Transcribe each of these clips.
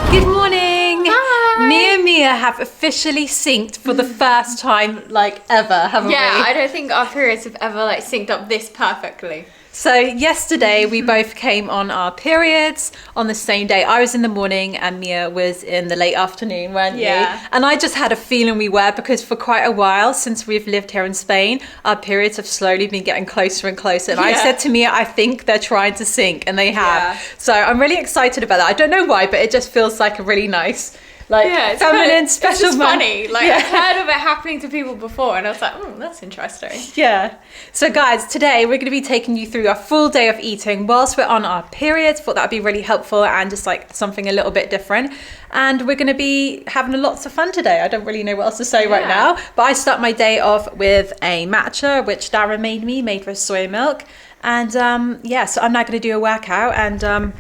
Good morning! Hi! Me and Mia have officially synced for the first time like ever, haven't we? Yeah, I don't think our periods have ever like synced up this perfectly. So yesterday we both came on our periods on the same day. I was in the morning and Mia was in the late afternoon, weren't you? And I just had a feeling we were, because for quite a while since we've lived here in Spain, our periods have slowly been getting closer and closer. And I said to Mia, I think they're trying to sync, and they have. Yeah. So I'm really excited about that. I don't know why, but it just feels like a really nice, like, feminine, special it's just moment. funny. Like, I've heard of it happening to people before, and I was like, oh, that's interesting. Yeah. So guys, today we're going to be taking you through our full day of eating whilst we're on our periods. Thought that would be really helpful and just like something a little bit different. And we're going to be having lots of fun today. I don't really know what else to say right now, but I start my day off with a matcha, which Darren made with soy milk. And so I'm now going to do a workout, and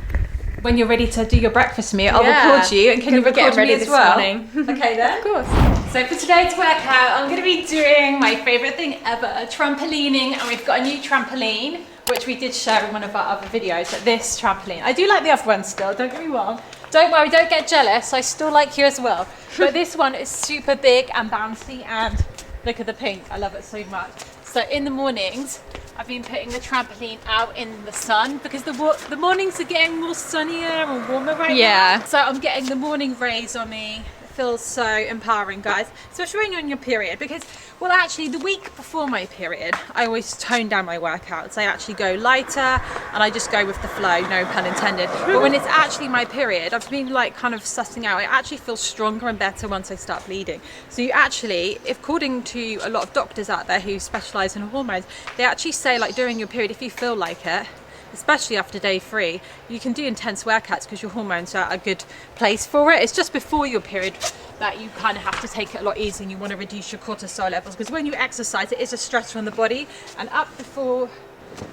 when you're ready to do your breakfast, Mia, I'll record you, and can you record me as well? Okay then? Of course. So for today's workout, I'm going to be doing my favourite thing ever, trampolining, and we've got a new trampoline, which we did share in one of our other videos, but this trampoline, I do like the other one still, don't get me wrong. Don't worry, don't get jealous, I still like you as well. But this one is super big and bouncy, and look at the pink, I love it so much. So in the mornings, I've been putting the trampoline out in the sun, because the mornings are getting more sunnier and warmer right now. So I'm getting the morning rays on me. It feels so empowering, guys, especially when you're on your period, because, well, actually the week before my period, I always tone down my workouts. I actually go lighter and I just go with the flow, no pun intended. But when it's actually my period, I've been like kind of sussing out, I actually feel stronger and better once I start bleeding. So you actually, according to a lot of doctors out there who specialize in hormones, they actually say, like, during your period, if you feel like it, especially after day 3, you can do intense workouts because your hormones are at a good place for it. It's just before your period that you kind of have to take it a lot easier, and you want to reduce your cortisol levels, because when you exercise, it is a stressor on the body, and up before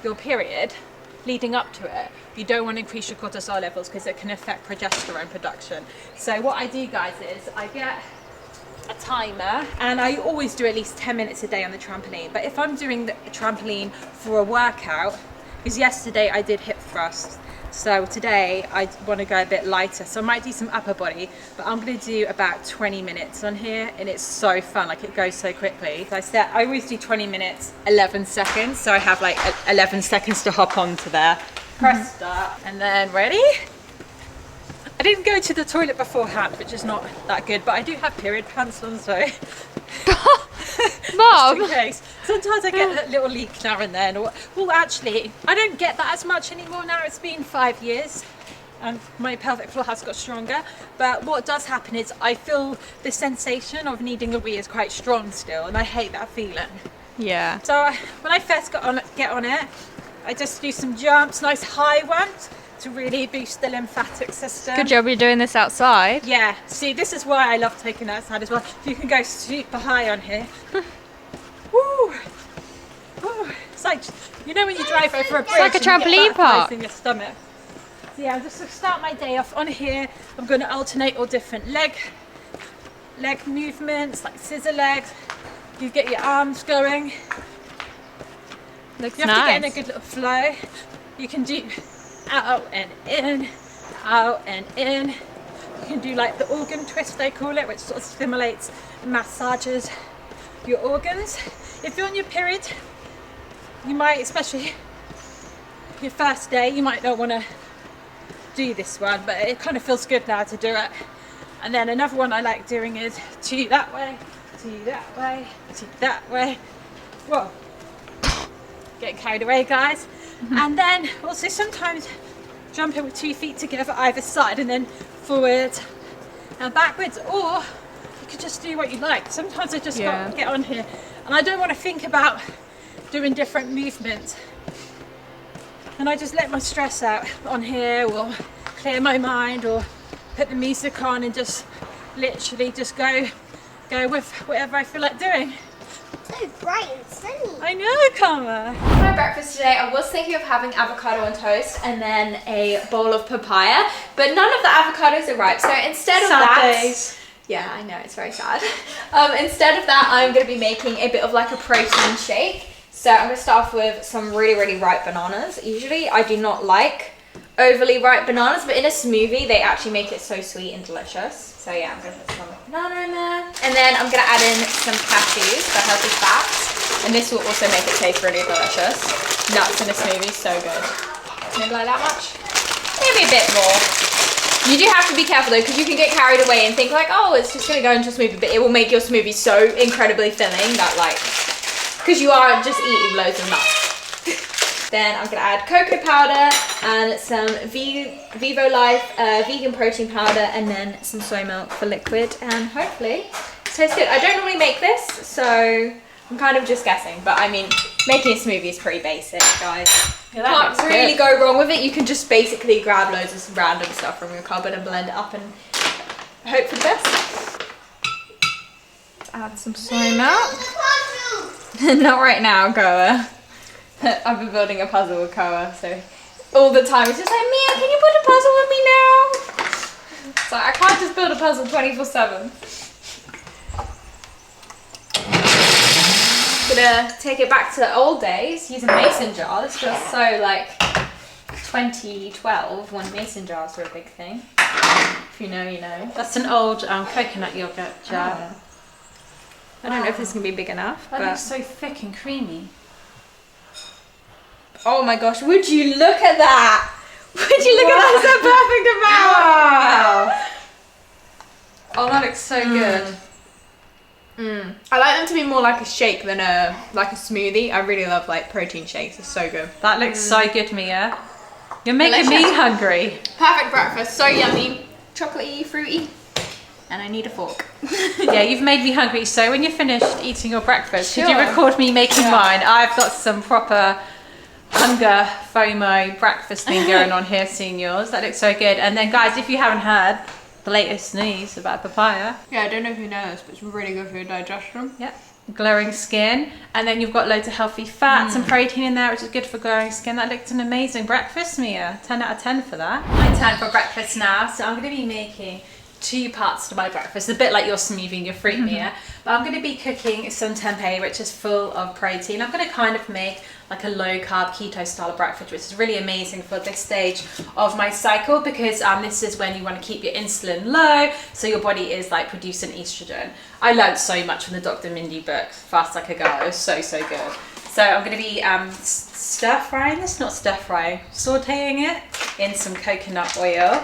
your period, leading up to it, you don't want to increase your cortisol levels because it can affect progesterone production. So what I do, guys, is I get a timer, and I always do at least 10 minutes a day on the trampoline. But if I'm doing the trampoline for a workout, because yesterday I did hip thrusts, so today I want to go a bit lighter, so I might do some upper body, but I'm going to do about 20 minutes on here, and it's so fun, like it goes so quickly. So I always do 20 minutes 11 seconds, so I have like 11 seconds to hop onto there. Press start, and then ready? I didn't go to the toilet beforehand, which is not that good, but I do have period pants on, so Mom! just in case. Sometimes I get a little leak now and then. Well, actually, I don't get that as much anymore now. It's been 5 years and my pelvic floor has got stronger. But what does happen is I feel the sensation of needing a wee is quite strong still, and I hate that feeling. Yeah. So when I first get on it, I just do some jumps, nice high ones, to really boost the lymphatic system. Good job you're doing this outside. Yeah, see, this is why I love taking outside as well. You can go super high on here. Woo! Woo! It's like, you know when you drive over a bridge, like a trampoline park in your stomach. So yeah, just to start my day off on here, I'm going to alternate all different leg movements, like scissor legs. You get your arms going. Looks You have to get in a nice. good little flow. You can do out and in, out and in. You can do like the organ twist, they call it, which sort of stimulates and massages your organs. If you're on your period, you might, especially your first day, you might not want to do this one, but it kind of feels good now to do it. And then another one I like doing is 2 that way, 2 that way, 2 that way. Whoa, getting carried away, guys. And then also sometimes jumping with 2 feet together either side, and then forward and backwards, or you could just do what you like. Sometimes I just got to get on here and I don't want to think about doing different movements, and I just let my stress out on here, or clear my mind, or put the music on and just literally just go with whatever I feel like doing. So bright and sunny. I know, Karma. For my breakfast today, I was thinking of having avocado on toast and then a bowl of papaya, but none of the avocados are ripe. So instead of that, yeah, I know, it's very sad. Instead of that, I'm going to be making a bit of like a protein shake. So I'm going to start off with some really, really ripe bananas. Usually I do not like overly ripe bananas, but in a smoothie they actually make it so sweet and delicious. So yeah, I'm gonna put some banana in there. And then I'm gonna add in some cashews for healthy fats. And this will also make it taste really delicious. Nuts in a smoothie, so good. Maybe like that much? Maybe a bit more. You do have to be careful though, because you can get carried away and think like, oh, it's just gonna go into a smoothie, but it will make your smoothie so incredibly filling that like, because you are just eating loads of nuts. Then I'm gonna add cocoa powder and some Vivo Life vegan protein powder, and then some soy milk for liquid, and hopefully it tastes good. I don't normally make this, so I'm kind of just guessing, but I mean, making a smoothie is pretty basic, guys. Yeah, Can't really go wrong with it. You can just basically grab loads of random stuff from your cupboard and blend it up and hope for the best. Add some soy milk. Not right now, Koa. I've been building a puzzle with Koa, so all the time it's just like, Mia, can you put a puzzle with me now? So I can't just build a puzzle 24/7. Gonna take it back to the old days using mason jars. This feels so like 2012 when mason jars were a big thing. If you know, you know. That's an old coconut yogurt jar. Oh. I don't know if this is gonna be big enough. That but... looks so thick and creamy. Oh my gosh, would you look at that? Would you look at that? It's a perfect amount. Wow. Oh, that looks so good. I like them to be more like a shake than a smoothie. I really love like protein shakes. It's so good. That looks so good, Mia. You're making me hungry. Perfect breakfast. So yummy. Chocolatey, fruity. And I need a fork. Yeah, you've made me hungry. So when you're finished eating your breakfast, could you record me making mine? I've got some proper hunger FOMO breakfast thing going on here, seeing yours. That looks so good. And then guys, if you haven't heard the latest news about papaya. Yeah, I don't know if you know this, but it's really good for your digestion. Yep. Glowing skin, and then you've got loads of healthy fats and protein in there, which is good for glowing skin. That looked an amazing breakfast, Mia. 10 out of 10 for that. My turn for breakfast now, so I'm going to be making 2 parts to my breakfast, a bit like your smoothie and your fruit, Mia. But I'm going to be cooking some tempeh, which is full of protein. I'm going to kind of make like a low carb keto style of breakfast, which is really amazing for this stage of my cycle, because this is when you want to keep your insulin low, so your body is like producing estrogen. I learned so much from the Dr. Mindy book, Fast Like a Girl. It was so good. So I'm going to be stir frying this, not stir fry, sauteing it in some coconut oil.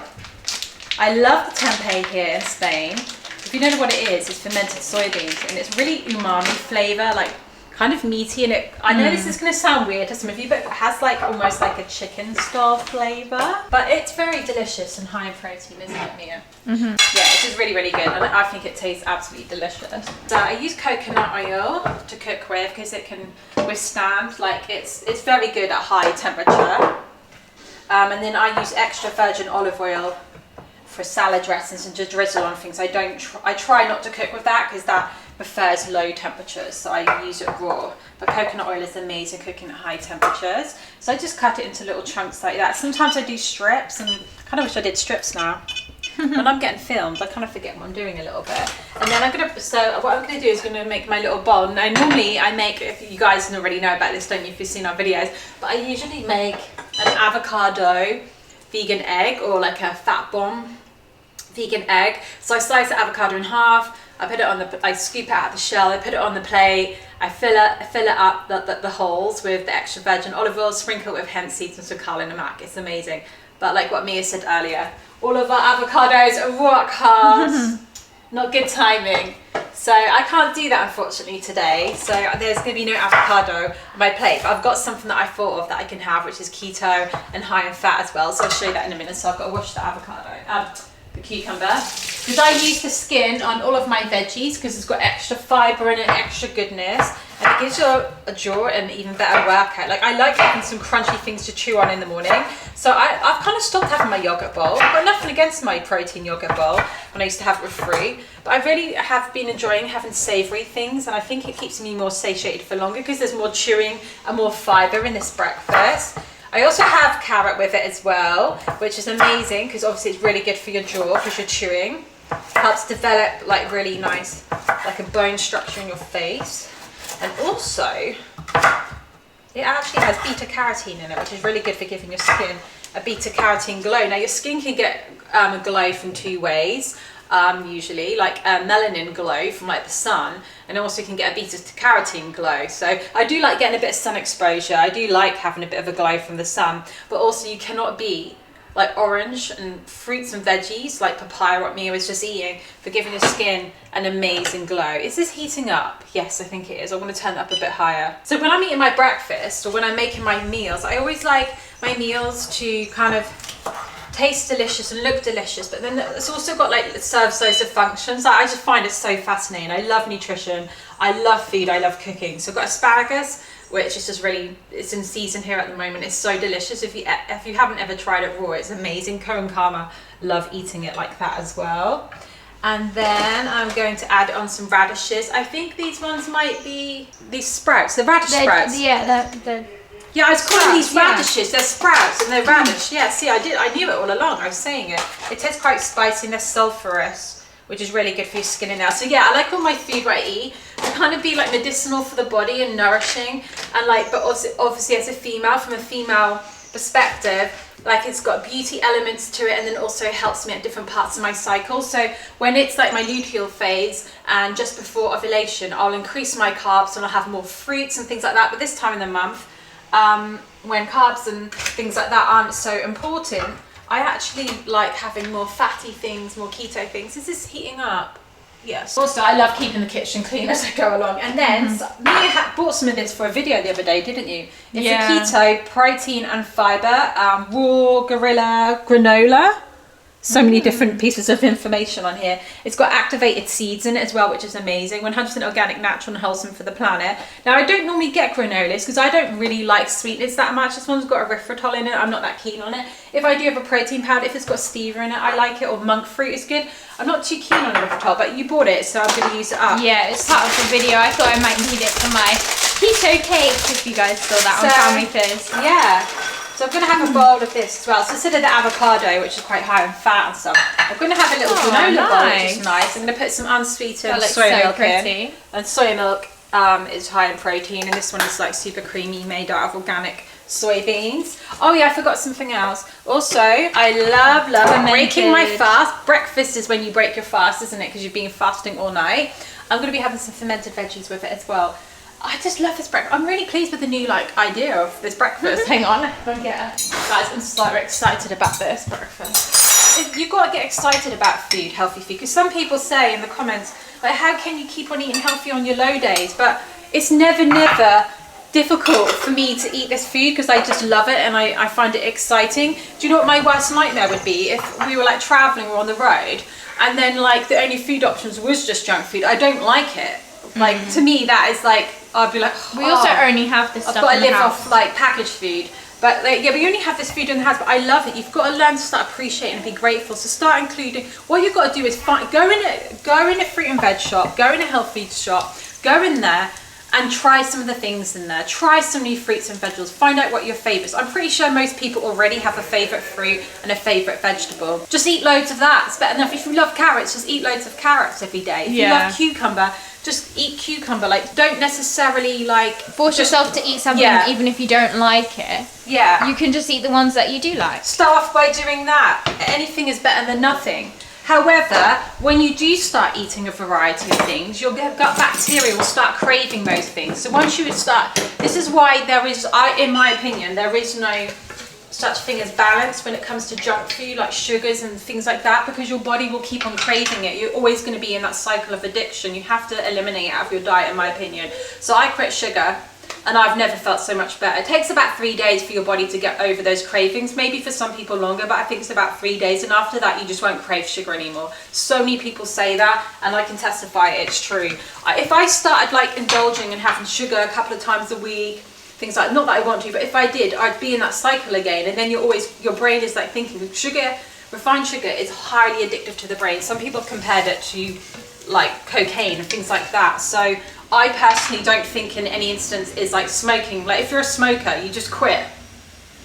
I love the tempeh here in Spain. If you don't know what it is, it's fermented soybeans, and it's really umami flavor, like kind of meaty, and I know this is going to sound weird to some of you, but it has like almost like a chicken style flavor, but it's very delicious and high in protein, isn't it, Mia? Yeah, it's just really good, and I think it tastes absolutely delicious. So I use coconut oil to cook with because it can withstand, like it's very good at high temperature. And then I use extra virgin olive oil for salad dressings and just drizzle on things. I try not to cook with that because that prefers low temperatures, so I use it raw. But coconut oil is amazing cooking at high temperatures. So I just cut it into little chunks like that. Sometimes I do strips, and I kind of wish I did strips now. When I'm getting filmed, I kind of forget what I'm doing a little bit. And then what I'm gonna do is gonna make my little bowl. Now normally I make, if you guys already know about this, don't you, if you've seen our videos, but I usually make an avocado vegan egg, or like a fat bomb vegan egg. So I slice the avocado in half, I put it on I scoop it out of the shell, I put it on the plate, I fill it up the holes with the extra virgin olive oil, sprinkle it with hemp seeds and some kalinamak. It's amazing. But like what Mia said earlier, all of our avocados are rock hard. Not good timing. So I can't do that unfortunately today. So there's going to be no avocado on my plate. But I've got something that I thought of that I can have, which is keto and high in fat as well. So I'll show you that in a minute. So I've got to wash the avocado, the cucumber. Because I use the skin on all of my veggies because it's got extra fibre in it, extra goodness. And it gives your jaw an even better workout. Like I like having some crunchy things to chew on in the morning. So I've kind of stopped having my yogurt bowl. I've got nothing against my protein yogurt bowl when I used to have it with fruit. But I really have been enjoying having savoury things, and I think it keeps me more satiated for longer because there's more chewing and more fibre in this breakfast. I also have carrot with it as well, which is amazing because obviously it's really good for your jaw because you're chewing. Helps develop like really nice, like a bone structure in your face. And also, it actually has beta carotene in it, which is really good for giving your skin a beta carotene glow. Now your skin can get a glow from two ways. Usually, like a melanin glow from like the sun, and also you can get a beta carotene glow. So I do like getting a bit of sun exposure. I do like having a bit of a glow from the sun, but also you cannot beat like orange and fruits and veggies like papaya, what Mia was just eating, for giving your skin an amazing glow. Is this heating up? Yes, I think it is. I want to turn it up a bit higher. So when I'm eating my breakfast or when I'm making my meals, I always like my meals to kind of taste delicious and look delicious, but then it's also got like, it serves loads of functions. I just find it so fascinating. I love nutrition, I love food, I love cooking. So I've got asparagus, which is just really, it's in season here at the moment. It's so delicious. If you haven't ever tried it raw, it's amazing. Co and Karma love eating it like that as well. And then I'm going to add on some radishes. I think these ones might be these sprouts, the radish sprouts. Yeah, I was calling these radishes. They're sprouts and they're radish. Yeah, see, I knew it all along. I was saying it. It tastes quite spicy and they're sulfurous, which is really good for your skin and nails. So yeah, I like all my food what I eat to kind of be like medicinal for the body and nourishing, and like, but also obviously as a female, from a female perspective, like it's got beauty elements to it, and then also helps me at different parts of my cycle. So when it's like my luteal phase and just before ovulation, I'll increase my carbs and I'll have more fruits and things like that. But this time in the month, when carbs and things like that aren't so important, I actually like having more fatty things, more keto things. Is this heating up? Yes. Also, I love keeping the kitchen clean as I go along. And then Mia bought some of this for a video the other day, didn't you? It's a keto, protein and fiber, raw gorilla granola. So many different pieces of information on here. It's got activated seeds in it as well, which is amazing. 100% organic, natural and wholesome for the planet. Now, I don't normally get granolas because I don't really like sweetness that much. This one's got erythritol in it. I'm not that keen on it. If I do have a protein powder, if it's got stevia in it, I like it. Or monk fruit is good. I'm not too keen on erythritol, but you bought it, so I'm going to use it up. Yeah, it's part of the video. I thought I might need it for my keto cake, if you guys saw that on Family Fizz. Yeah. So I'm going to have a bowl of this as well. So instead of the avocado, which is quite high in fat and stuff, I'm going to have a little granola bowl, which is nice. I'm going to put some unsweetened soy milk in. And soy milk is high in protein, and this one is like super creamy, made out of organic soybeans. Oh yeah, I forgot something else. Also, I love breaking my fast. Breakfast is when you break your fast, isn't it? Because you've been fasting all night. I'm going to be having some fermented veggies with it as well. I just love this breakfast. I'm really pleased with the new idea of this breakfast. Hang on, if I get it. Guys, I'm so excited about this breakfast. You've got to get excited about food, healthy food, because some people say in the comments, like, how can you keep on eating healthy on your low days? But it's never difficult for me to eat this food because I just love it and I find it exciting. Do you know what my worst nightmare would be? If we were like traveling or on the road and then like the only food options was just junk food. I don't like it. Like to me that is like, I'd be like, we also only have this stuff I've got to live off like packaged food. But like, yeah, we only have this food in the house, but I love it. You've got to learn to start appreciating and be grateful. So start including, what you've got to do is go in a fruit and veg shop, go in a health food shop, go in there and try some of the things in there. Try some new fruits and vegetables. Find out what your favourites. I'm pretty sure most people already have a favourite fruit and a favourite vegetable. Just eat loads of that. It's better enough. If you love carrots, just eat loads of carrots every day. If you love cucumber, just eat cucumber. Like, don't necessarily like force yourself to eat something even if you don't like it. Yeah. You can just eat the ones that you do like. Start off by doing that. Anything is better than nothing. However, when you do start eating a variety of things, your gut bacteria will start craving those things. So once you start, this is why there is, in my opinion, there is no such thing as balance when it comes to junk food like sugars and things like that, because your body will keep on craving it. You're always going to be in that cycle of addiction. You have to eliminate it out of your diet, in my opinion. So I quit sugar and I've never felt so much better. It takes about 3 days for your body to get over those cravings, maybe for some people longer, but I think it's about 3 days, and after that you just won't crave sugar anymore. So many people say that and I can testify it's true. If I started like indulging and having sugar a couple of times a week, things like, not that I want to, but if I did, I'd be in that cycle again, and then your brain is like thinking sugar, refined sugar is highly addictive to the brain. Some people have compared it to like cocaine and things like that. So I personally don't think in any instance is like smoking. Like if you're a smoker, you just quit.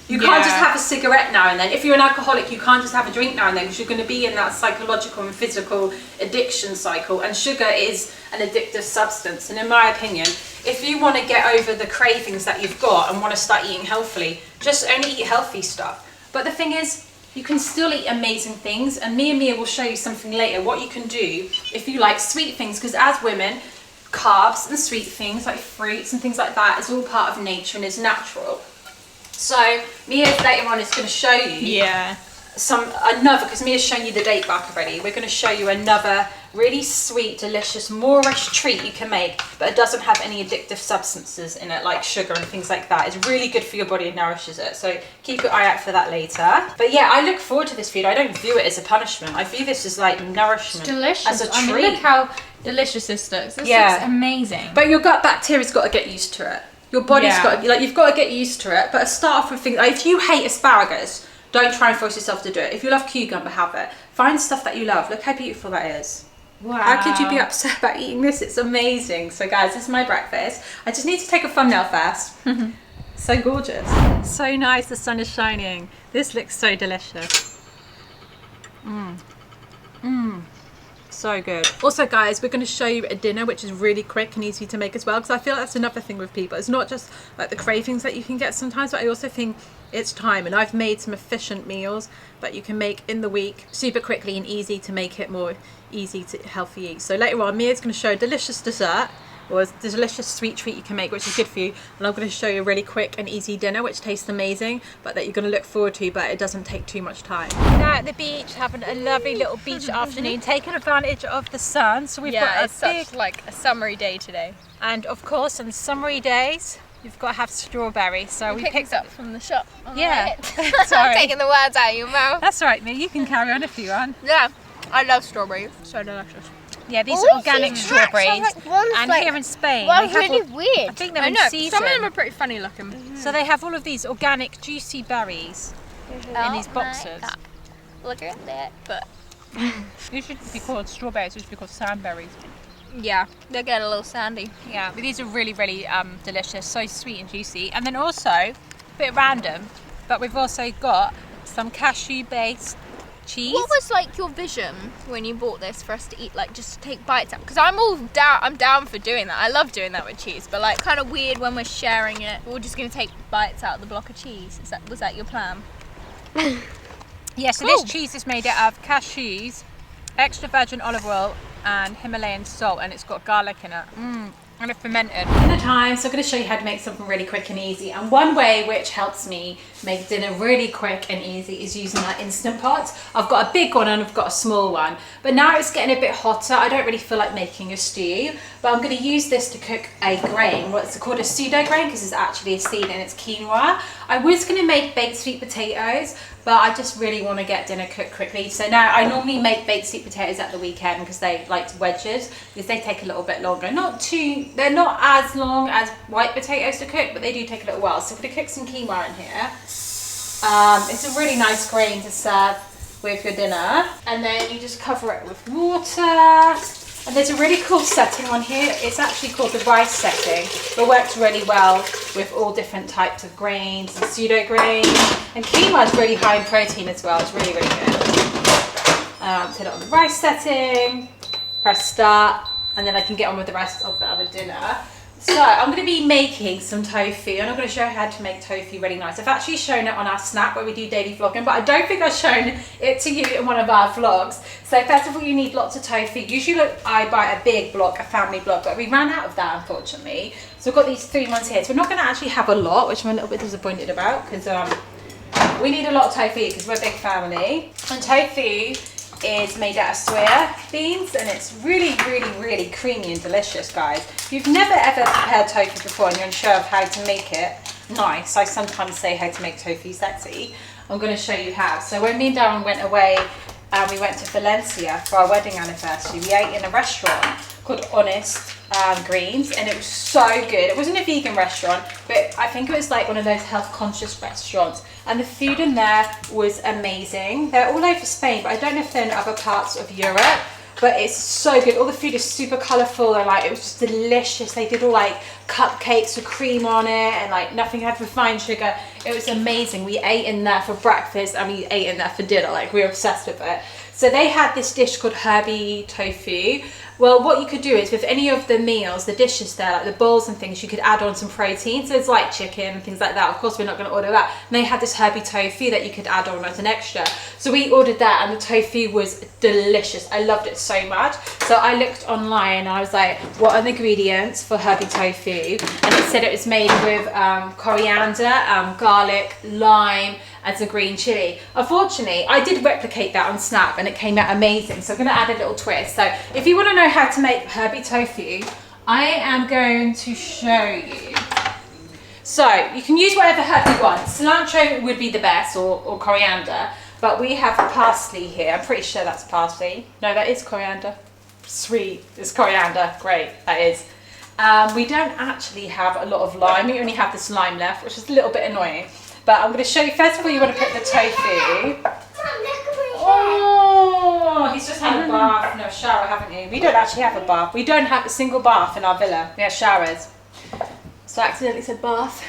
You can't just have a cigarette now and then. If you're an alcoholic, you can't just have a drink now and then, because you're going to be in that psychological and physical addiction cycle. And sugar is an addictive substance. And in my opinion, if you want to get over the cravings that you've got and want to start eating healthily, just only eat healthy stuff. But the thing is, you can still eat amazing things, and Mia will show you something later what you can do if you like sweet things, because as women, carbs and sweet things like fruits and things like that is all part of nature and is natural. So Mia later on is going to show you because Mia's shown you the date bark already. We're going to show you another really sweet, delicious, Moorish treat you can make, but it doesn't have any addictive substances in it like sugar and things like that. It's really good for your body and nourishes it, so keep your eye out for that later. But yeah, I look forward to this food. I don't view it as a punishment. I view this as like nourishment. It's delicious. As a treat. I mean, look how delicious this looks. This looks amazing. But your gut bacteria's got to get used to it. Your body's got to, like, you've got to get used to it. But start off with things like, if you hate asparagus, don't try and force yourself to do it. If you love cucumber, have it. Find stuff that you love. Look how beautiful that is. Wow. How could you be upset about eating this? It's amazing. So guys, this is my breakfast. I just need to take a thumbnail first. So gorgeous. So nice, the sun is shining. This looks so delicious. So good. Also guys, we're going to show you a dinner which is really quick and easy to make as well, because I feel that's another thing with people. It's not just like the cravings that you can get sometimes, but I also think it's time, and I've made some efficient meals that you can make in the week super quickly and easy to make it more easy to healthy eat. So later on Mia's going to show a delicious dessert or a delicious sweet treat you can make which is good for you, and I'm going to show you a really quick and easy dinner which tastes amazing but that you're going to look forward to, but it doesn't take too much time. Now at the beach, having a lovely little beach afternoon, taking advantage of the sun. So we've got such like a summery day today, and of course on summery days you've got to have strawberries, so we picked up from the shop. Sorry. I'm taking the words out of your mouth. That's all right, Mia, you can carry on if you want. Yeah, I love strawberries. So delicious. Yeah, these are organic strawberries, and here in Spain, Well, they have really weird. I think they're in season. Some of them are pretty funny looking. So they have all of these organic, juicy berries in these boxes. Look at that. But These should be called strawberries. These should be called sandberries. yeah, they get a little sandy. Yeah, but these are really, really delicious. So sweet and juicy. And then also, a bit random, but we've also got some cashew-based cheese. What was like your vision when you bought this for us to eat? Like just take bites out, because I'm down for doing that. I love doing that with cheese, but like kind of weird when we're sharing it. We're just gonna take bites out of the block of cheese. Was that your plan? Yeah, so this cheese is made out of cashews, extra virgin olive oil and Himalayan salt, and it's got garlic in it. And it's fermented. Dinner time, so I'm going to show you how to make something really quick and easy. And one way which helps me make dinner really quick and easy is using my Instant Pot. I've got a big one and I've got a small one. But now it's getting a bit hotter, I don't really feel like making a stew. But I'm going to use this to cook a grain. What's called a pseudo grain, because it's actually a seed and it's quinoa. I was going to make baked sweet potatoes, but I just really want to get dinner cooked quickly. So now I normally make baked sweet potatoes at the weekend because they like wedges, because they take a little bit longer. They're not as long as white potatoes to cook, but they do take a little while. So I'm going to cook some quinoa in here. It's a really nice grain to serve with your dinner. And then you just cover it with water. And there's a really cool setting on here. It's actually called the rice setting, but works really well with all different types of grains and pseudo grains. And quinoa is really high in protein as well. It's really, really good. Put it on the rice setting, press start, and then I can get on with the rest of the other dinner. So I'm going to be making some tofu, and I'm going to show you how to make tofu really nice. I've actually shown it on our Snap where we do daily vlogging, but I don't think I've shown it to you in one of our vlogs. So first of all, you need lots of tofu. Usually I buy a big block, a family block, but we ran out of that unfortunately. So I've got these 3 ones here. So we're not going to actually have a lot, which I'm a little bit disappointed about, because we need a lot of tofu because we're a big family. And tofu is made out of soya beans, and it's really, really, really creamy and delicious, guys. If you've never ever prepared tofu before and you're unsure of how to make it nice, I sometimes say how to make tofu sexy, I'm going to show you how. So when me and Darren went away, we went to Valencia for our wedding anniversary, we ate in a restaurant called Honest Greens, and it was so good. It wasn't a vegan restaurant, but I think it was like one of those health conscious restaurants, and the food in there was amazing. They're all over Spain, but I don't know if they're in other parts of Europe, but it's so good. All the food is super colourful, and like it was just delicious. They did all like cupcakes with cream on it, and like nothing had refined sugar. It was amazing. We ate in there for breakfast and we ate in there for dinner. Like we were obsessed with it. So they had this dish called herby tofu. Well, what you could do is with any of the meals, the dishes there, like the bowls and things, you could add on some protein. So it's like chicken and things like that. Of course, we're not going to order that. And they had this herby tofu that you could add on as an extra. So we ordered that and the tofu was delicious. I loved it so much. So I looked online and I was like, what are the ingredients for herby tofu? And it said it was made with coriander, garlic, lime, and some green chili. Unfortunately, I did replicate that on Snap and it came out amazing. So I'm gonna add a little twist. So if you wanna know how to make herby tofu, I am going to show you. So you can use whatever herb you want. Cilantro would be the best, or coriander, but we have parsley here. I'm pretty sure that's parsley. No, that is coriander. Sweet, it's coriander, great, that is. We don't actually have a lot of lime. We only have this lime left, which is a little bit annoying. But I'm going to show you, first of all, you want to put the tofu. Oh, he's just had a bath, no shower, haven't you? We don't actually have a bath. We don't have a single bath in our villa. We have showers. So I accidentally said bath.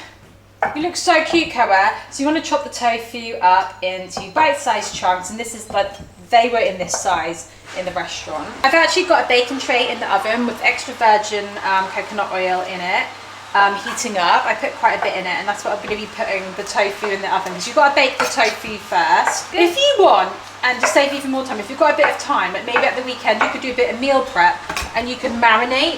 You look so cute, Koa. So you want to chop the tofu up into bite-sized chunks, and this is like, they were in this size in the restaurant. I've actually got a baking tray in the oven with extra virgin coconut oil in it. Heating up. I put quite a bit in it, and that's what I'm going to be putting the tofu in the oven, because you've got to bake the tofu first. If you want, and to save even more time, if you've got a bit of time, like maybe at the weekend, you could do a bit of meal prep and you could marinate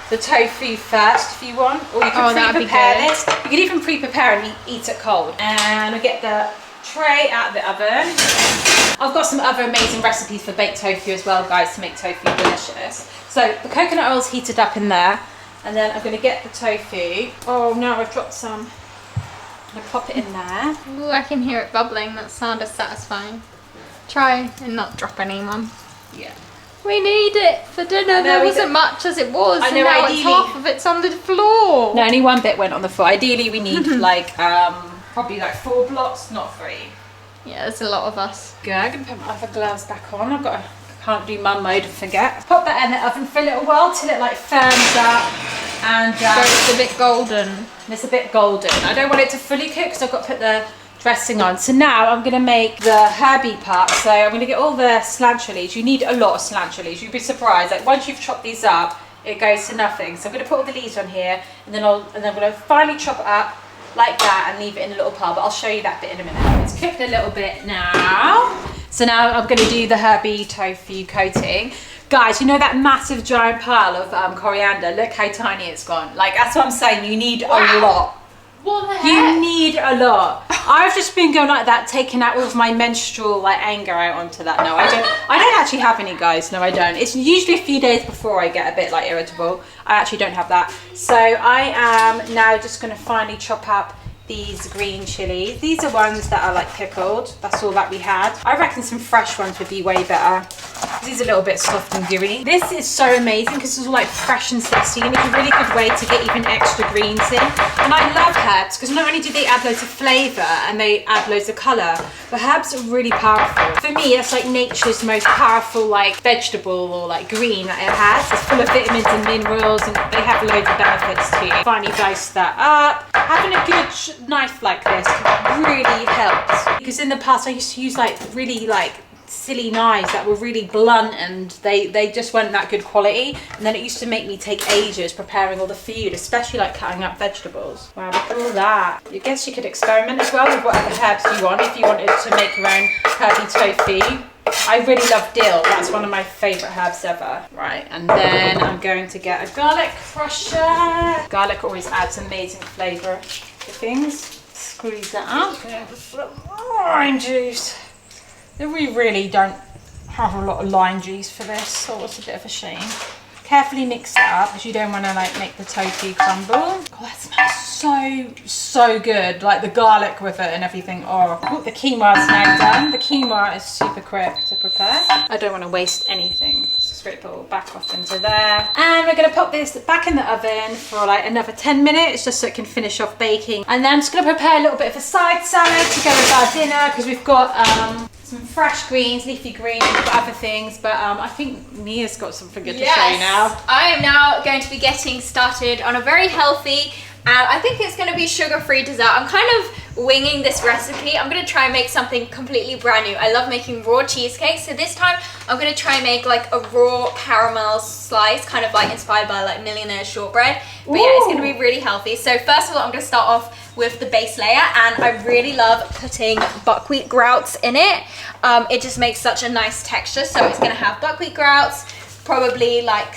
the tofu first if you want, or you could pre-prepare this. You could even pre-prepare and eat it cold. And I'll get the tray out of the oven. I've got some other amazing recipes for baked tofu as well, guys, to make tofu delicious. So the coconut oil's heated up in there. And then I'm going to get the tofu. Oh no, I've dropped some. I'm going to pop it in there. Ooh, I can hear it bubbling. That sound is satisfying. Try and not drop any, Mum. Yeah. We need it for dinner. There wasn't much as it was. I know, and now ideally, it's half of it's on the floor. No, only one bit went on the floor. Ideally we need like, probably like 4 blocks, not 3. Yeah, there's a lot of us. Good, I'm going to put my other gloves back on. I've got can't do mum mode and forget. Pop that in the oven for a little while till it like firms up and so it's a bit golden. It's a bit golden. I don't want it to fully cook because I've got to put the dressing on. So now I'm going to make the herby part. So I'm going to get all the cilantro leaves. You need a lot of cilantro leaves. You'd be surprised. Like once you've chopped these up, it goes to nothing. So I'm going to put all the leaves on here, and then I'm going to finally chop it up like that and leave it in a little pile. But I'll show you that bit in a minute. It's cooked a little bit now. So now I'm going to do the herby tofu coating. Guys, you know that massive giant pile of coriander? Look how tiny it's gone. Like, that's what I'm saying. You need a lot. What the heck? You need a lot. I've just been going like that, taking out all of my menstrual like anger out onto that. No, I don't actually have any, guys. No, I don't. It's usually a few days before I get a bit like irritable. I actually don't have that. So I am now just going to finally chop up these green chilies. These are ones that are like pickled. That's all that we had. I reckon some fresh ones would be way better. These are a little bit soft and gooey. This is so amazing because it's all like fresh and zesty, and it's a really good way to get even extra greens in. And I love herbs because not only do they add loads of flavour and they add loads of colour, but herbs are really powerful. For me, it's like nature's most powerful like vegetable or like green that it has. It's full of vitamins and minerals, and they have loads of benefits too. Finally dice that up. Having a good knife like this really helps, because in the past I used to use like really like silly knives that were really blunt, and they just weren't that good quality, and then it used to make me take ages preparing all the food, especially like cutting up vegetables. Wow, look at all that. I guess you could experiment as well with whatever herbs you want if you wanted to make your own herby tofu. I really love dill. That's one of my favourite herbs ever. Right, and then I'm going to get a garlic crusher. Garlic always adds amazing flavour to things. Squeeze that up. Lime juice. We really don't have a lot of lime juice for this, so it's a bit of a shame. Carefully mix it up because you don't want to like make the tofu crumble. Oh, that smells so good, like the garlic with it and everything. Oh, the quinoa is now done. The quinoa is super quick to prepare. I don't want to waste anything. So straight put it all back off into there. And we're going to pop this back in the oven for like another 10 minutes just so it can finish off baking. And then I'm just going to prepare a little bit of a side salad to go with our dinner, because we've got some fresh greens, leafy greens, we've got other things, but I think Mia's got something good to show you now. I am now going to be getting started on a very healthy, and I think it's going to be sugar-free dessert. I'm kind of winging this recipe. I'm gonna try and make something completely brand new. I love making raw cheesecake, so this time I'm gonna try and make like a raw caramel slice, kind of like inspired by like Millionaire Shortbread. But yeah, it's gonna be really healthy. So first of all, I'm gonna start off with the base layer, and I really love putting buckwheat grouts in it. It just makes such a nice texture. So it's gonna have buckwheat grouts, probably like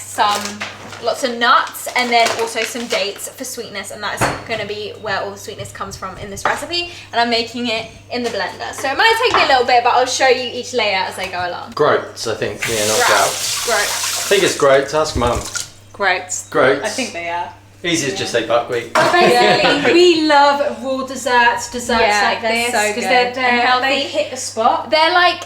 lots of nuts, and then also some dates for sweetness, and that's gonna be where all the sweetness comes from in this recipe. And I'm making it in the blender, so it might take me a little bit, but I'll show you each layer as I go along. Groats, I think. Yeah, not grout. Groats. I think it's groats. Ask Mum. Groats. Groats. I think they are. Easy to just say buckwheat. Basically, we love raw desserts Yeah, like they're this so because good they're and healthy. they hit the spot. They're like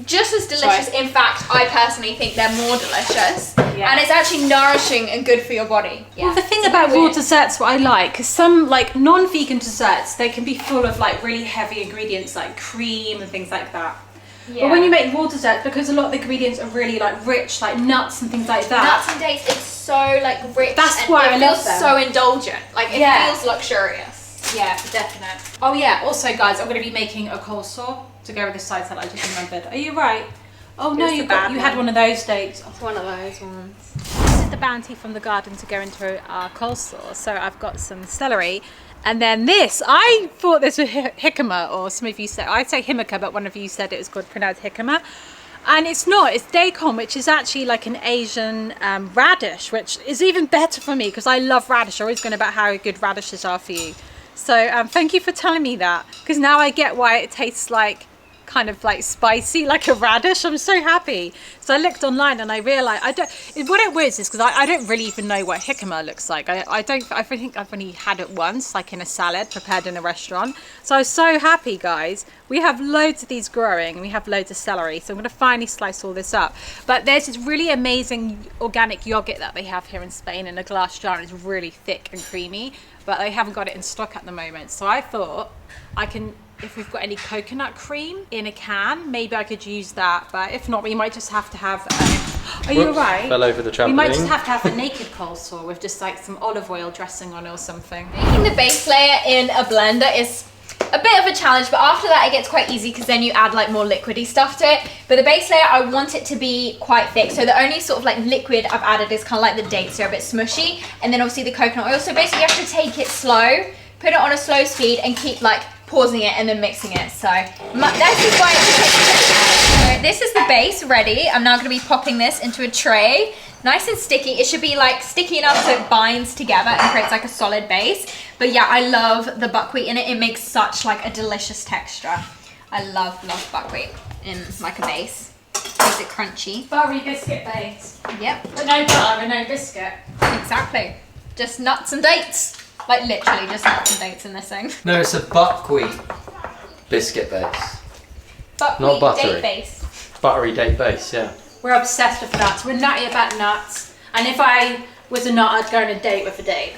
just as delicious. Sorry. In fact, I personally think they're more delicious. Yeah. And it's actually nourishing and good for your body. Yeah. Well, the thing about raw desserts, what I like, because some like non-vegan desserts, they can be full of like really heavy ingredients like cream and things like that. Yeah. But when you make raw desserts, because a lot of the ingredients are really like rich, like nuts and things like that. Nuts and dates, it's so like rich. That's and why it I love feels them. so indulgent. Like it feels luxurious. Yeah, definite. Oh yeah, also guys, I'm going to be making a coleslaw to go with the side salad. I just remembered. Are you right? Oh no, Here's the you bad had one. one of those dates. It's one of those ones. This is the bounty from the garden to go into our coleslaw. So I've got some celery, and then this. I thought this was jicama, or some of you said I'd say himika, but one of you said it was called pronounced jicama, and it's not. It's daikon, which is actually like an Asian radish, which is even better for me because I love radish. I always going about how good radishes are for you. So thank you for telling me that, because now I get why it tastes like kind of like spicy like a radish. I'm so happy. So I looked online and I realized what it was is because I don't really even know what jicama looks like. I think I've only had it once, like in a salad prepared in a restaurant. So I was so happy, guys. We have loads of these growing and we have loads of celery, so I'm going to finally slice all this up. But there's this really amazing organic yogurt that they have here in Spain in a glass jar, and it's really thick and creamy, but they haven't got it in stock at the moment. So I thought if we've got any coconut cream in a can, maybe I could use that. But if not, we might just have to have are you right? Fell over the trampoline. We might just have to have a naked coleslaw with just like some olive oil dressing on it or something. Making the base layer in a blender is a bit of a challenge, but after that it gets quite easy because then you add like more liquidy stuff to it. But the base layer, I want it to be quite thick, so the only sort of like liquid I've added is kind of like the dates, they're a bit smushy, and then obviously the coconut oil. So basically you have to take it slow, put it on a slow speed, and keep like pausing it and then mixing it. So this is why it takes a bit. So this is the base ready. I'm now going to be popping this into a tray, nice and sticky. It should be like sticky enough so it binds together and creates like a solid base. But yeah, I love the buckwheat in it. It makes such like a delicious texture. I love buckwheat in like a base. Makes it crunchy. Buttery biscuit base. Yep. But no butter and no biscuit. Exactly. Just nuts and dates. Like literally just nuts and dates in this thing. No, it's a buckwheat biscuit base. Buckwheat Not buttery. date base. Buttery date base, yeah. We're obsessed with nuts. We're nutty about nuts. And if I was a nut, I'd go on a date with a date.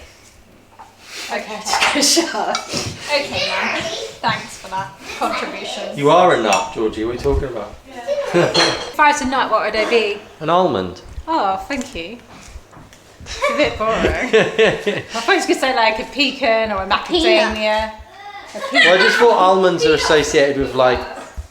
Okay, sure. Okay, man. Thanks for that contribution. You are a nut, Georgie. What are you talking about? If I was a nut, what would I be? An almond. Oh, thank you. It's a bit boring. I thought you was going to say like a pecan or a macadamia. Well, I just thought almonds are associated with like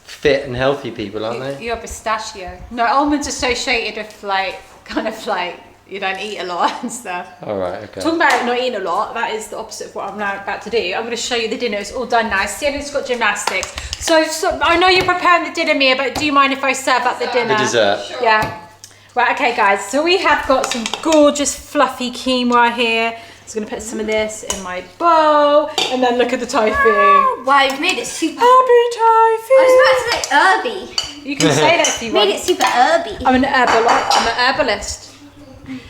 fit and healthy people, aren't they? You're pistachio. No, almonds associated with like, kind of like, you don't eat a lot and stuff. Alright, okay. Talking about not eating a lot, that is the opposite of what I'm now about to do. I'm going to show you the dinner. It's all done now. Sienna's got gymnastics. So I know you're preparing the dinner, Mia, but do you mind if I serve up the dinner? The dessert. Sure. Yeah. Right, okay guys, so we have got some gorgeous fluffy quinoa here. So I'm going to put some of this in my bowl, and then look at the tofu. Wow, you've made it super. Happy tofu! I was about to say herby. You can say that if you want. Made it super herby. I'm an herbalist.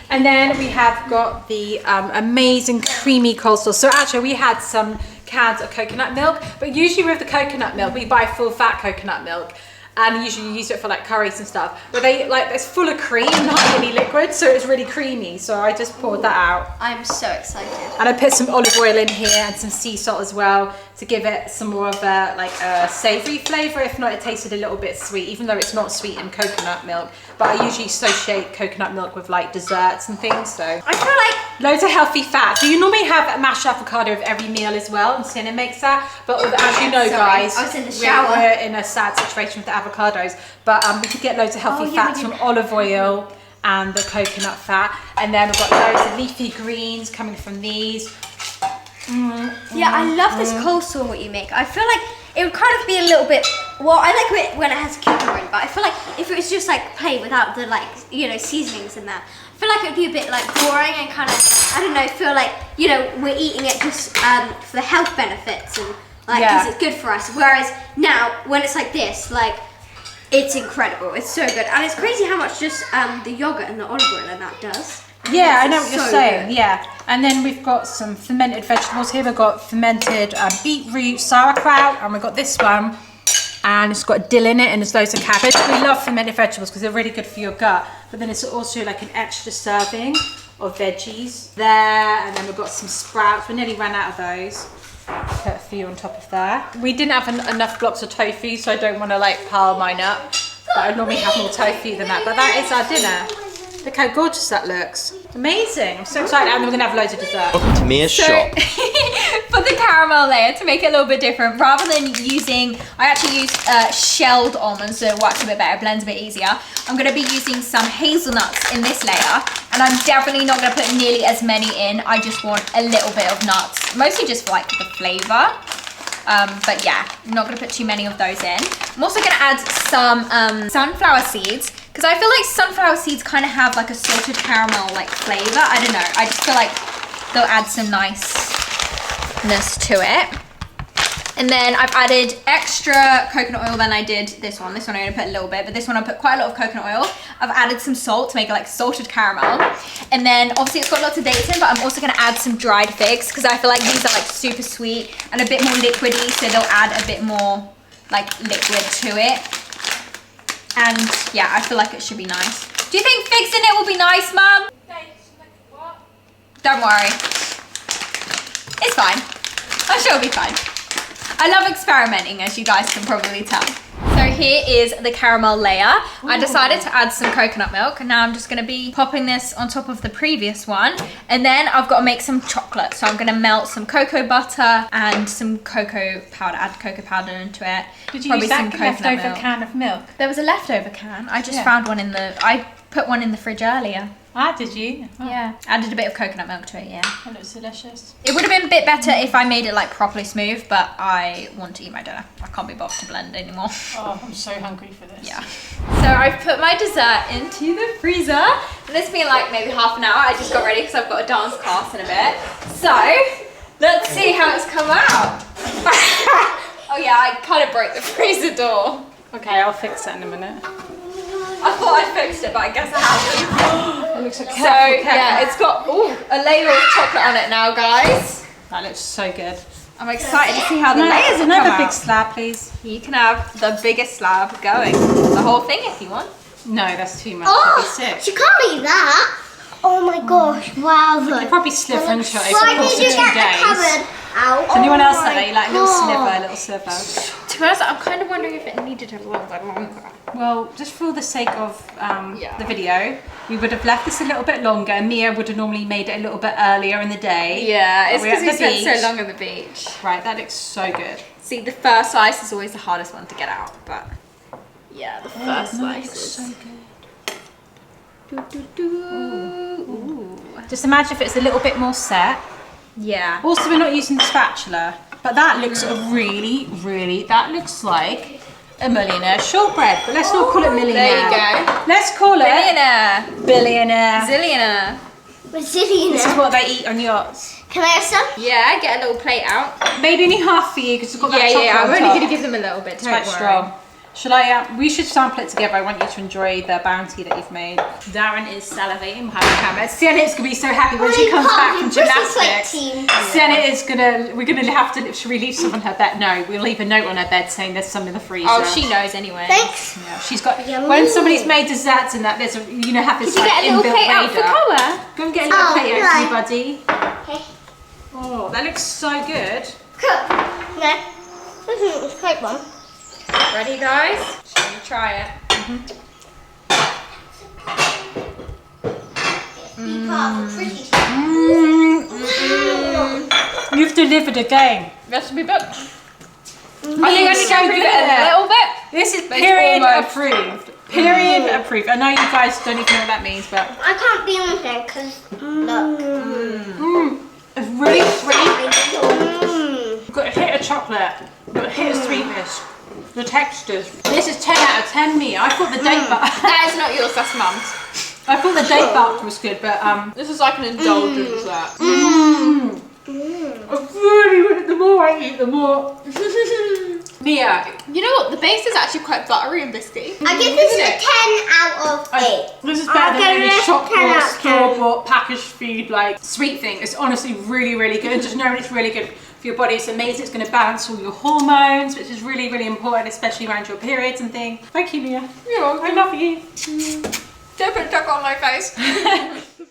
And then we have got the amazing creamy coleslaw. So actually we had some cans of coconut milk, but usually with the coconut milk, we buy full fat coconut milk. And usually use it for like curries and stuff. But it's full of cream, not any liquid, so it's really creamy. So I just poured that out. I'm so excited. And I put some olive oil in here and some sea salt as well to give it some more of a savoury flavour. If not, it tasted a little bit sweet, even though it's not sweet in coconut milk. But I usually associate coconut milk with like desserts and things. So I feel like Loads of healthy fat. So you normally have a mashed avocado with every meal as well, and Sienna makes that. But as you know, guys, I was in the shower. we're in a sad situation with the avocados. But we could get loads of healthy fats from olive oil and the coconut fat. And then we've got loads of leafy greens coming from these. Yeah, I love this coleslaw what you make. I feel like it would kind of be a little bit, well, I like it when it has cucumber in it, but I feel like if it was just like plain without the like, you know, seasonings in there, I feel like it would be a bit like boring and kind of, I don't know, feel like, you know, we're eating it just for the health benefits and like, because it's good for us. Whereas now, when it's like this, like, it's incredible. It's so good. And it's crazy how much just the yogurt and the olive oil and that does. Yeah, I know what you're so saying. good. Yeah, and then we've got some fermented vegetables here. We've got fermented beetroot, sauerkraut, and we've got this one, and it's got dill in it, and there's loads of cabbage. We love fermented vegetables because they're really good for your gut. But then it's also like an extra serving of veggies there, and then we've got some sprouts. We nearly ran out of those. Put a few on top of that. We didn't have enough blocks of tofu, so I don't want to like pile mine up. But I normally have more tofu than that. But that is our dinner. Look how gorgeous that looks. Amazing. I'm so excited. And we're going to have loads of dessert. Welcome to Mia's shop. For the caramel layer, to make it a little bit different, rather than using, I actually use shelled almonds, so it works a bit better, blends a bit easier. I'm going to be using some hazelnuts in this layer, and I'm definitely not going to put nearly as many in. I just want a little bit of nuts, mostly just for like the flavor. But yeah, I'm not going to put too many of those in. I'm also going to add some sunflower seeds, because I feel like sunflower seeds kind of have like a salted caramel like flavor. I don't know. I just feel like they'll add some niceness to it. And then I've added extra coconut oil than I did this one. This one I'm going to put a little bit, but this one I put quite a lot of coconut oil. I've added some salt to make it like salted caramel. And then obviously it's got lots of dates in, but I'm also going to add some dried figs because I feel like these are like super sweet and a bit more liquidy, so they'll add a bit more like liquid to it. And yeah, I feel like it should be nice. Do you think figs in it will be nice, Mum? Don't worry. It's fine. I'm sure it'll be fine. I love experimenting, as you guys can probably tell. So here is the caramel layer. Ooh. I decided to add some coconut milk, and now I'm just gonna be popping this on top of the previous one. And then I've got to make some chocolate. So I'm gonna melt some cocoa butter and some cocoa powder, add cocoa powder into it. Did you use that leftover can of milk? There was a leftover can. I just found one I put one in the fridge earlier. Ah, did you? Oh. Yeah. Added a bit of coconut milk to it, yeah. That looks delicious. It would have been a bit better if I made it like properly smooth, but I want to eat my dinner. I can't be bothered to blend anymore. Oh, I'm so hungry for this. Yeah. So I've put my dessert into the freezer. And it's been like maybe half an hour. I just got ready because I've got a dance class in a bit. So let's see how it's come out. Oh yeah, I kind of broke the freezer door. Okay, I'll fix that in a minute. I thought I fixed it, but I guess I haven't. It looks like yeah, it's got a layer of chocolate on it now, guys. That looks so good. I'm excited to see how the layers will come Another out. big slab, please. You can have the biggest slab going. The whole thing if you want. No, that's too much. I'll be sick. She can't eat that. Oh my gosh, wow. You probably sliver into it over Why the course of did you 2 get the days. cupboard out? Does anyone else like my that? You like a little God. sliver, To be honest, I'm kind of wondering if it needed a little bit longer. Well, just for the sake of the video, we would have left this a little bit longer. Mia would have normally made it a little bit earlier in the day. Yeah, it's We're at because we the spent beach. so long on the beach. Right, that looks so good. See, the first slice is always the hardest one to get out, but yeah, the first slice is so good. Ooh. Just imagine if it's a little bit more set. Yeah. Also, we're not using the spatula, but that looks that looks like a millionaire shortbread. But let's not call it millionaire. There you go. Let's call it Billionaire. billionaire. Zillionaire. Brazilian. This is what they eat on yachts. Can I have some? Yeah, get a little plate out. Maybe only half for you because we've got that chocolate I'm on only top. going to give them a little bit. It's quite strong. Should I? We should sample it together. I want you to enjoy the bounty that you've made. Darren is salivating behind the camera. Sienna is gonna be so happy when she comes back from gymnastics. Sienna is gonna. We're gonna have to. Should we leave some on her bed? No, we'll leave a note on her bed saying there's some in the freezer. Oh, she knows anyway. Thanks. Yeah, she's got. Yummy. When somebody's made desserts and that, there's a. You know, have this Did you like get a little inbuilt plate out for radar. colour? Go and get a little plate out, no. buddy. Okay. Oh, that looks so good. Cool. No. It's quite one. Ready, guys? Shall we try it? You've delivered again. Recipe book. I think I It's need so to improve it good. a little bit. This is But it's period almost- approved. Period approved. I know you guys don't even know what that means, but I can't be on there because look. it's really sweet. Mm. You've got a hit of chocolate. You've got a hit of sweetness. The textures. This is 10 out of 10 me. I thought the date bar. That is not yours, that's mum's. I thought the date bar was good, but This is like an indulgence that. I really, the more I eat, the more. Mia, You know what? The base is actually quite buttery and biscuity. I give this a 10 out of 8. this is I'll better than give any it a shop 10 bought, out of 10. store bought, packaged food like sweet thing. It's honestly really, really good. Just knowing it's really good for your body. It's amazing. It's going to balance all your hormones, which is really, really important, especially around your periods and things. Thank you, Mia. You're welcome. I love you. Don't put chocolate on my face.